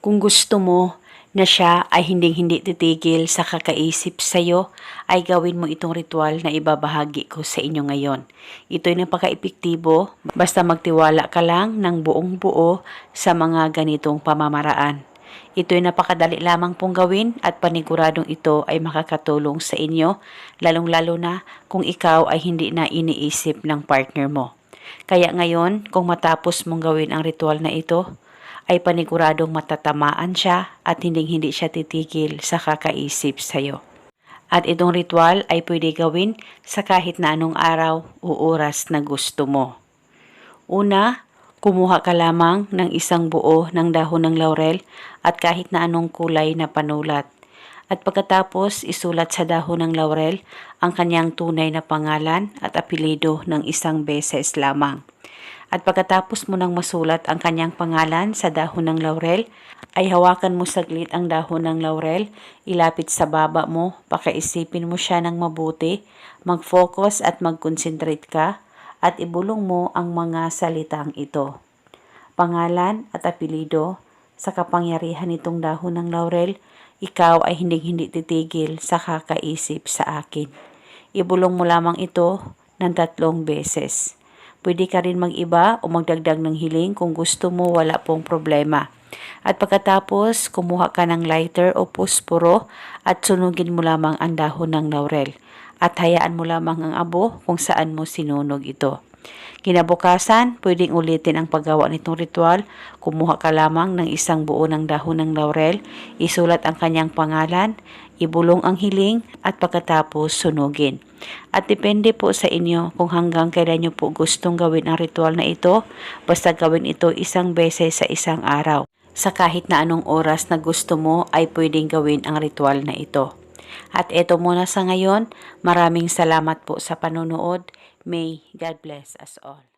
Kung gusto mo na siya ay hinding-hindi titigil sa kakaisip sa'yo, ay gawin mo itong ritual na ibabahagi ko sa inyo ngayon. Ito'y napaka-epektibo, basta magtiwala ka lang ng buong buo sa mga ganitong pamamaraan. Ito'y napakadali lamang pong gawin at paniguradong ito ay makakatulong sa inyo, lalong-lalo na kung ikaw ay hindi na iniisip ng partner mo. Kaya ngayon, kung matapos mong gawin ang ritual na ito, ay paniguradong matatamaan siya at hindi siya titigil sa kakaisip sa'yo. At itong ritual ay pwede gawin sa kahit na anong araw o oras na gusto mo. Una, kumuha ka lamang ng isang buo ng dahon ng laurel at kahit na anong kulay na panulat. At pagkatapos isulat sa dahon ng laurel ang kanyang tunay na pangalan at apelido ng isang beses lamang. At pagkatapos mo nang masulat ang kanyang pangalan sa dahon ng laurel, ay hawakan mo saglit ang dahon ng laurel, ilapit sa baba mo, pakaisipin mo siya ng mabuti, mag-focus at mag-concentrate ka, at ibulong mo ang mga salitang ito. Pangalan at apelido, sa kapangyarihan nitong dahon ng laurel, ikaw ay hindi titigil sa kakaisip sa akin. Ibulong mo lamang ito ng 3 beses. Pwede ka rin mag-iba o magdagdag ng hiling kung gusto mo, wala pong problema. At pagkatapos, kumuha ka ng lighter o pusporo at sunugin mo lamang ang dahon ng laurel. At hayaan mo lamang ang abo kung saan mo sinunog ito. Kinabukasan, pwedeng ulitin ang paggawa nitong ritual. Kumuha ka lamang ng isang buo ng dahon ng laurel, isulat ang kanyang pangalan, ibulong ang hiling at pagkatapos sunugin. At depende po sa inyo kung hanggang kailan nyo po gustong gawin ang ritual na ito, basta gawin ito 1 beses sa isang araw. Sa kahit na anong oras na gusto mo ay pwedeng gawin ang ritual na ito. At eto muna sa ngayon, maraming salamat po sa panonood. May God bless us all.